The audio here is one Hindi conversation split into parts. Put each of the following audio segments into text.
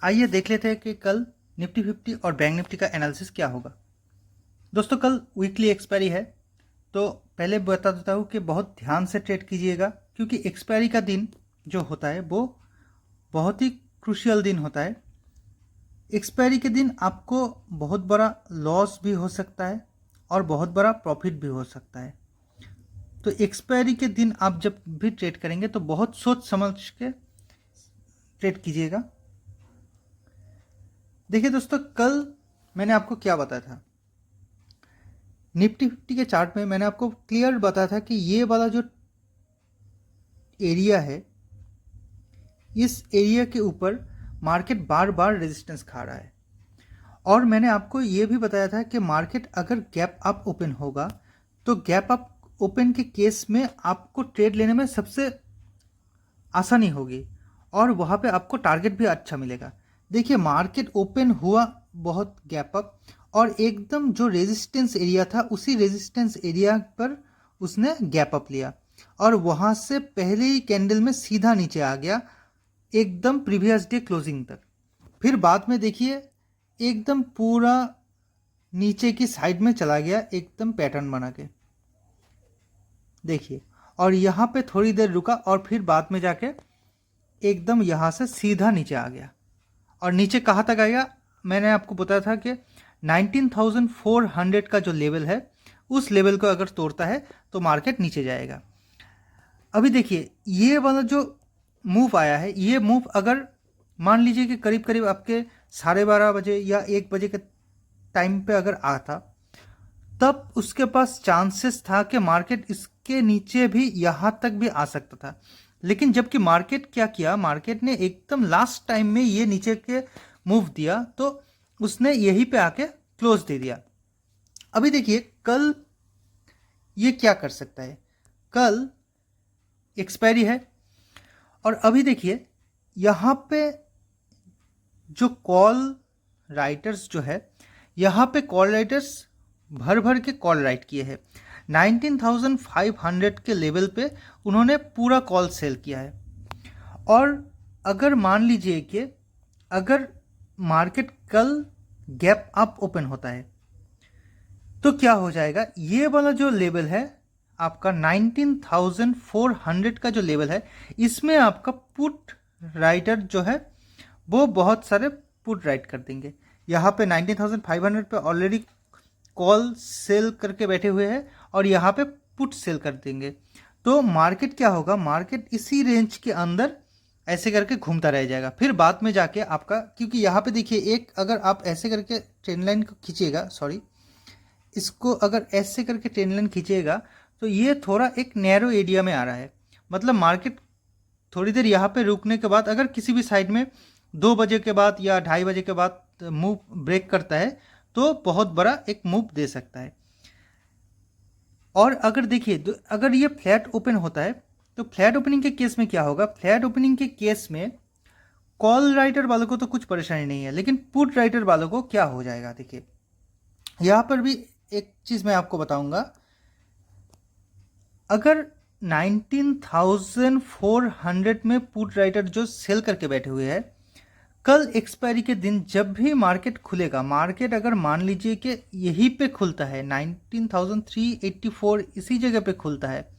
आइए देख लेते हैं कि कल निफ्टी 50 और बैंक निफ्टी का एनालिसिस क्या होगा। दोस्तों कल वीकली एक्सपायरी है, तो पहले बता देता हूँ कि बहुत ध्यान से ट्रेड कीजिएगा, क्योंकि एक्सपायरी का दिन जो होता है वो बहुत ही क्रूशियल दिन होता है। एक्सपायरी के दिन आपको बहुत बड़ा लॉस भी हो सकता है और बहुत बड़ा प्रॉफिट भी हो सकता है। तो एक्सपायरी के दिन आप जब भी ट्रेड करेंगे तो बहुत सोच समझ के ट्रेड कीजिएगा। देखिए दोस्तों, कल मैंने आपको क्या बताया था, निफ्टी 50 के चार्ट में मैंने आपको क्लियर बताया था कि ये वाला जो एरिया है, इस एरिया के ऊपर मार्केट बार बार रेजिस्टेंस खा रहा है। और मैंने आपको ये भी बताया था कि मार्केट अगर गैप अप ओपन होगा तो गैप अप ओपन के केस में आपको ट्रेड लेने में सबसे आसानी होगी और वहाँ पे आपको टारगेट भी अच्छा मिलेगा। देखिए, मार्केट ओपन हुआ बहुत गैप अप और एकदम जो रेजिस्टेंस एरिया था उसी रेजिस्टेंस एरिया पर उसने गैप अप लिया और वहाँ से पहले ही कैंडल में सीधा नीचे आ गया एकदम प्रीवियस डे क्लोजिंग तक। फिर बाद में देखिए एकदम पूरा नीचे की साइड में चला गया एकदम पैटर्न बना के, देखिए। और यहाँ पे थोड़ी देर रुका और फिर बाद में जाके एकदम यहाँ से सीधा नीचे आ गया। और नीचे कहाँ तक आएगा, मैंने आपको बताया था कि 19,400 का जो लेवल है उस लेवल को अगर तोड़ता है तो मार्केट नीचे जाएगा। अभी देखिए ये वाला जो मूव आया है, ये मूव अगर मान लीजिए कि करीब करीब आपके 12:30 बजे या 1 बजे के टाइम पे अगर आता, तब उसके पास चांसेस था कि मार्केट इसके नीचे भी यहाँ तक भी आ सकता था। लेकिन जबकि मार्केट क्या किया, मार्केट ने एकदम लास्ट टाइम में ये नीचे के मूव दिया तो उसने यहीं पे आके क्लोज दे दिया। अभी देखिए कल ये क्या कर सकता है, कल एक्सपायरी है और अभी देखिए यहाँ पे जो कॉल राइटर्स जो है, यहाँ पे कॉल राइटर्स भर भर के कॉल राइट किए हैं। 19,500 के लेवल पे उन्होंने पूरा कॉल सेल किया है। और अगर मान लीजिए कि अगर मार्केट कल गैप अप ओपन होता है तो क्या हो जाएगा, ये वाला जो लेवल है आपका 19,400 का जो लेवल है, इसमें आपका पुट राइटर जो है वो बहुत सारे पुट राइट कर देंगे। यहाँ पे 19,500 पे ऑलरेडी कॉल सेल करके बैठे हुए हैं और यहाँ पे पुट सेल कर देंगे। तो मार्केट क्या होगा, मार्केट इसी रेंज के अंदर ऐसे करके घूमता रह जाएगा। फिर बाद में जाके आपका, क्योंकि यहाँ पे देखिए एक अगर आप ऐसे करके ट्रेंड लाइन को खींचिएगा, सॉरी, इसको अगर ऐसे करके ट्रेंड लाइन खींचिएगा तो ये थोड़ा एक नैरो एरिया में आ रहा है। मतलब मार्केट थोड़ी देर यहाँ पे रुकने के बाद अगर किसी भी साइड में 2 बजे के बाद या 2:30 बजे के बाद मूव ब्रेक करता है तो बहुत बड़ा एक मूव दे सकता है। और अगर देखिए अगर ये फ्लैट ओपन होता है तो फ्लैट ओपनिंग के केस में क्या होगा, फ्लैट ओपनिंग के केस में कॉल राइटर वालों को तो कुछ परेशानी नहीं है, लेकिन पुट राइटर वालों को क्या हो जाएगा। देखिए यहाँ पर भी एक चीज़ मैं आपको बताऊंगा, अगर 19,400 में पुट राइटर जो सेल करके बैठे हुए हैं, कल एक्सपायरी के दिन जब भी मार्केट खुलेगा, मार्केट अगर मान लीजिए कि यहीं पे खुलता है 19,384 इसी जगह पे खुलता है,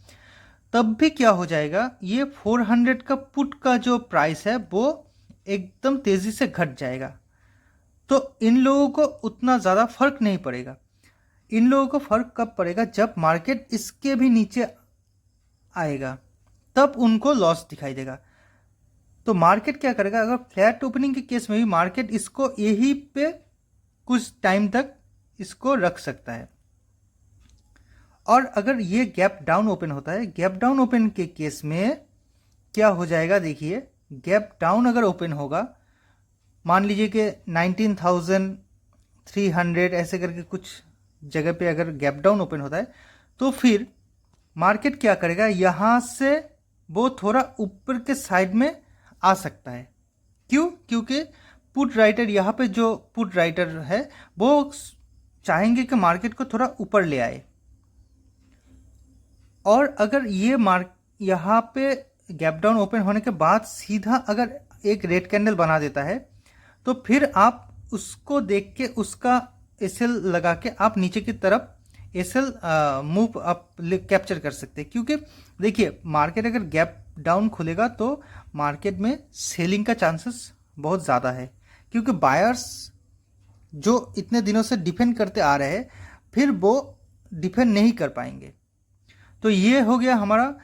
तब भी क्या हो जाएगा, ये 400 का पुट का जो प्राइस है वो एकदम तेजी से घट जाएगा। तो इन लोगों को उतना ज़्यादा फर्क नहीं पड़ेगा। इन लोगों को फर्क कब पड़ेगा, जब मार्केट इसके भी नीचे आएगा तब उनको लॉस दिखाई देगा। तो मार्केट क्या करेगा, अगर फ्लैट ओपनिंग के केस में भी मार्केट इसको यहीं पे कुछ टाइम तक इसको रख सकता है। और अगर ये गैप डाउन ओपन होता है, गैप डाउन ओपन के केस में क्या हो जाएगा, देखिए गैप डाउन अगर ओपन होगा, मान लीजिए कि 19,300 ऐसे करके कुछ जगह पे अगर गैप डाउन ओपन होता है तो फिर मार्केट क्या करेगा, यहाँ से वो थोड़ा ऊपर के साइड में आ सकता है। क्यों, क्योंकि पुट राइटर यहाँ पे जो पुट राइटर है वो चाहेंगे कि मार्केट को थोड़ा ऊपर ले आए। और अगर ये यहाँ पे गैप डाउन ओपन होने के बाद सीधा अगर एक रेड कैंडल बना देता है तो फिर आप उसको देख के उसका एसएल लगा के आप नीचे की तरफ एसएल मूव आप कैप्चर कर सकते हैं। क्योंकि देखिए मार्केट अगर गैप डाउन खुलेगा तो मार्केट में सेलिंग का चांसेस बहुत ज़्यादा है, क्योंकि बायर्स जो इतने दिनों से डिफेंड करते आ रहे हैं फिर वो डिफेंड नहीं कर पाएंगे। तो ये हो गया हमारा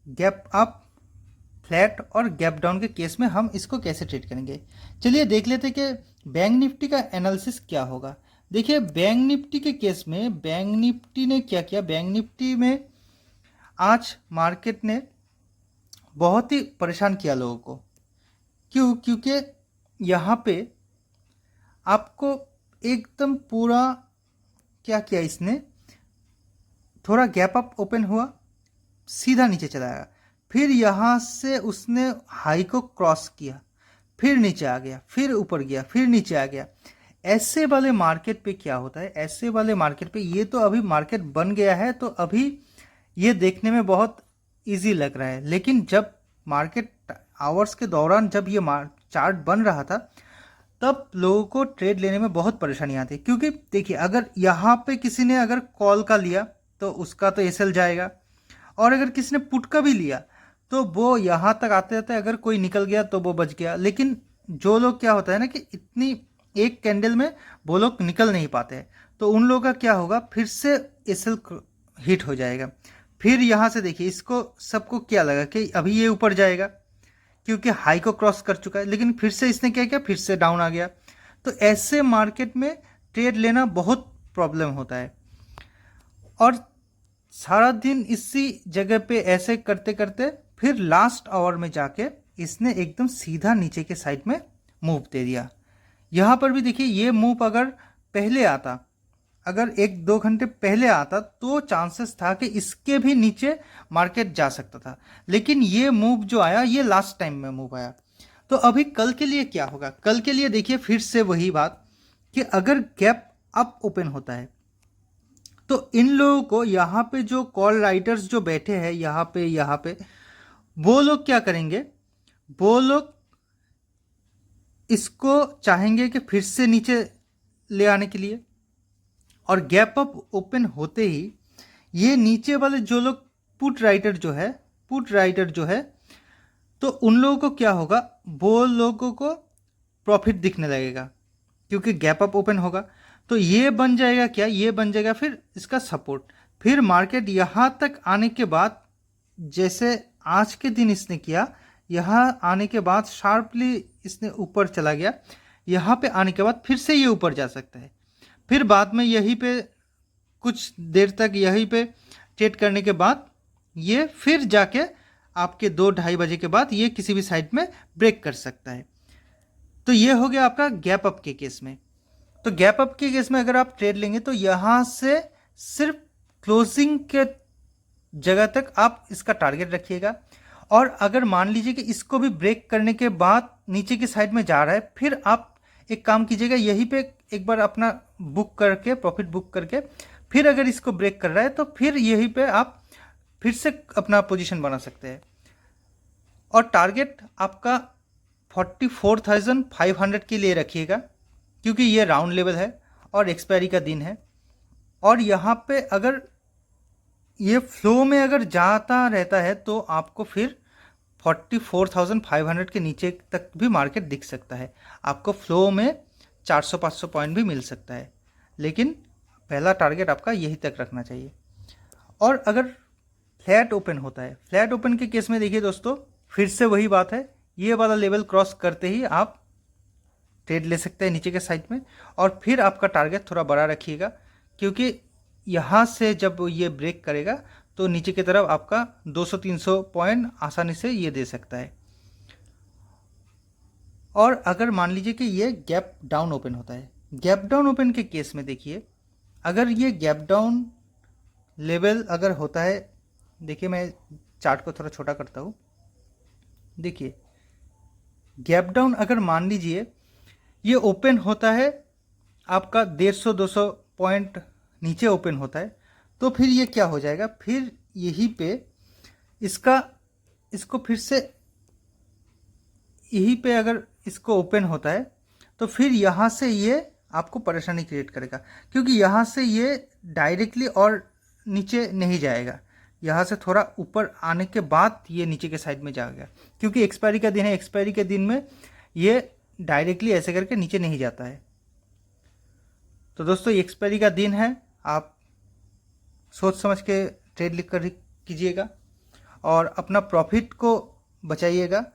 गैप अप, फ्लैट और गैप डाउन के केस में हम इसको कैसे ट्रेड करेंगे। चलिए देख लेते कि बैंक निफ्टी का एनालिसिस क्या होगा। देखिए बैंक निफ्टी के केस में बैंक निफ्टी ने क्या किया, बैंक निफ्टी में आज मार्केट ने बहुत ही परेशान किया लोगों को। क्यों? क्योंकि यहाँ पे आपको एकदम पूरा क्या किया, इसने थोड़ा गैप अप ओपन हुआ, सीधा नीचे चला गया, फिर यहाँ से उसने हाई को क्रॉस किया, फिर नीचे आ गया, फिर ऊपर गया, फिर नीचे आ गया। ऐसे वाले मार्केट पे क्या होता है, ऐसे वाले मार्केट पे ये तो अभी मार्केट बन गया है तो अभी ये देखने में बहुत इजी लग रहा है, लेकिन जब मार्केट आवर्स के दौरान जब ये चार्ट बन रहा था तब लोगों को ट्रेड लेने में बहुत परेशानी आती है। क्योंकि देखिए अगर यहाँ पे किसी ने अगर कॉल का लिया तो उसका तो एसएल जाएगा, और अगर किसी ने पुट का भी लिया तो वो यहाँ तक आते आते अगर कोई निकल गया तो वो बच गया। लेकिन जो लोग क्या होता है ना कि इतनी एक कैंडल में वो लोग निकल नहीं पाते हैं, तो उन लोगों का क्या होगा, फिर से एसएल हिट हो जाएगा। फिर यहाँ से देखिए इसको सबको क्या लगा कि अभी ये ऊपर जाएगा क्योंकि हाई को क्रॉस कर चुका है, लेकिन फिर से इसने क्या किया, फिर से डाउन आ गया। तो ऐसे मार्केट में ट्रेड लेना बहुत प्रॉब्लम होता है, और सारा दिन इसी जगह पे ऐसे करते करते फिर लास्ट आवर में जाके इसने एकदम सीधा नीचे के साइड में मूव दे दिया। यहाँ पर भी देखिए ये मूव अगर पहले आता, अगर 1-2 घंटे पहले आता तो चांसेस था कि इसके भी नीचे मार्केट जा सकता था, लेकिन ये मूव जो आया ये लास्ट टाइम में मूव आया। तो अभी कल के लिए क्या होगा, कल के लिए देखिए फिर से वही बात कि अगर गैप अप ओपन होता है तो इन लोगों को यहाँ पे जो कॉल राइटर्स जो बैठे हैं यहाँ पे वो लोग क्या करेंगे, वो लोग इसको चाहेंगे कि फिर से नीचे ले आने के लिए, और गैप अप ओपन होते ही ये नीचे वाले जो लोग पुट राइटर जो है तो उन लोगों को क्या होगा, वो लोगों को प्रॉफिट दिखने लगेगा क्योंकि गैप अप ओपन होगा। तो ये बन जाएगा क्या, ये बन जाएगा फिर इसका सपोर्ट। फिर मार्केट यहाँ तक आने के बाद, जैसे आज के दिन इसने किया, यहाँ आने के बाद शार्पली इसने ऊपर चला गया, यहाँ पे आने के बाद फिर से ये ऊपर जा सकता है, फिर बाद में यहीं पे कुछ देर तक यहीं पे ट्रेड करने के बाद ये फिर जाके आपके 2-2:30 बजे के बाद ये किसी भी साइड में ब्रेक कर सकता है। तो ये हो गया आपका गैप अप के केस में। तो गैप अप के केस में अगर आप ट्रेड लेंगे तो यहाँ से सिर्फ क्लोजिंग के जगह तक आप इसका टारगेट रखिएगा, और अगर मान लीजिए कि इसको भी ब्रेक करने के बाद नीचे की साइड में जा रहा है, फिर आप एक काम कीजिएगा, यहीं पे एक बार अपना बुक करके प्रॉफिट बुक करके फिर अगर इसको ब्रेक कर रहा है तो फिर यहीं पे आप फिर से अपना पोजीशन बना सकते हैं। और टारगेट आपका 44,500 के लिए रखिएगा क्योंकि ये राउंड लेवल है और एक्सपायरी का दिन है, और यहाँ पे अगर ये फ्लो में अगर जाता रहता है तो आपको फिर 44,500 के नीचे तक भी मार्केट दिख सकता है। आपको फ्लो में 400-500 पॉइंट भी मिल सकता है, लेकिन पहला टारगेट आपका यही तक रखना चाहिए। और अगर फ्लैट ओपन होता है, फ्लैट ओपन के केस में देखिए दोस्तों फिर से वही बात है, ये वाला लेवल क्रॉस करते ही आप ट्रेड ले सकते हैं नीचे के साइड में, और फिर आपका टारगेट थोड़ा बड़ा रखिएगा क्योंकि यहाँ से जब ये ब्रेक करेगा तो नीचे की तरफ आपका 200-300 पॉइंट आसानी से ये दे सकता है। और अगर मान लीजिए कि ये गैप डाउन ओपन होता है, गैप डाउन ओपन के केस में देखिए अगर ये गैप डाउन लेवल अगर होता है, देखिए मैं चार्ट को थोड़ा छोटा करता हूँ, देखिए गैप डाउन अगर मान लीजिए ये ओपन होता है आपका 150-200 पॉइंट नीचे ओपन होता है, तो फिर ये क्या हो जाएगा, फिर यहीं पे इसको फिर से यहीं पे अगर इसको ओपन होता है तो फिर यहाँ से ये आपको परेशानी क्रिएट करेगा, क्योंकि यहाँ से ये डायरेक्टली और नीचे नहीं जाएगा, यहाँ से थोड़ा ऊपर आने के बाद ये नीचे के साइड में जाएगा, क्योंकि एक्सपायरी का दिन है। एक्सपायरी के दिन में ये डायरेक्टली ऐसे करके नीचे नहीं जाता है। तो दोस्तों, ये एक्सपायरी का दिन है, आप सोच समझ के ट्रेड लिख कर कीजिएगा और अपना प्रॉफिट को बचाइएगा।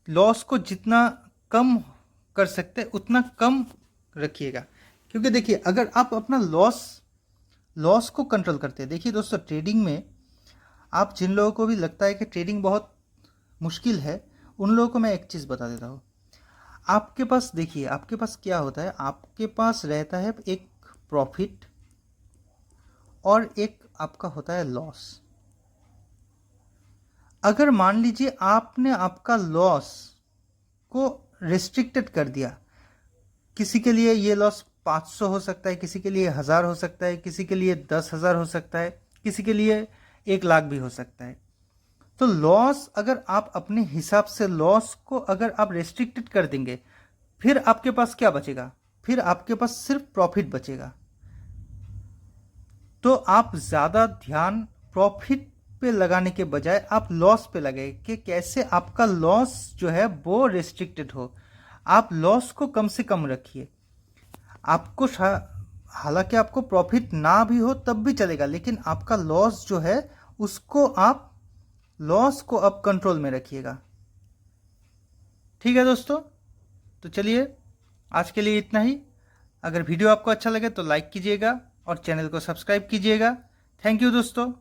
लॉस को जितना कम कर सकते हैं उतना कम रखिएगा, क्योंकि देखिए अगर आप अपना लॉस को कंट्रोल करते हैं, देखिए दोस्तों ट्रेडिंग में आप जिन लोगों को भी लगता है कि ट्रेडिंग बहुत मुश्किल है, उन लोगों को मैं एक चीज़ बता देता हूँ। आपके पास देखिए, आपके पास क्या होता है, आपके पास रहता है एक प्रॉफिट और एक आपका होता है लॉस। अगर मान लीजिए आपने आपका लॉस को रिस्ट्रिक्टेड कर दिया, किसी के लिए ये लॉस 500 हो सकता है, किसी के लिए 1000 हो सकता है, किसी के लिए 10,000 हो सकता है, किसी के लिए 1 लाख भी हो सकता है। तो लॉस अगर आप अपने हिसाब से लॉस को अगर आप रेस्ट्रिक्टेड कर देंगे, फिर आपके पास क्या बचेगा? फिर आपके पास सिर्फ प्रॉफिट बचेगा। तो आप ज़्यादा ध्यान प्रॉफिट पे लगाने के बजाय आप लॉस पे लगाए कि कैसे आपका लॉस जो है वो रेस्ट्रिक्टेड हो। आप लॉस को कम से कम रखिए। आपको हालांकि आपको प्रॉफिट ना भी हो तब भी चलेगा, लेकिन आपका लॉस जो है उसको आप लॉस को अब कंट्रोल में रखिएगा। ठीक है दोस्तों, तो चलिए आज के लिए इतना ही। अगर वीडियो आपको अच्छा लगे तो लाइक कीजिएगा और चैनल को सब्सक्राइब कीजिएगा। थैंक यू दोस्तों।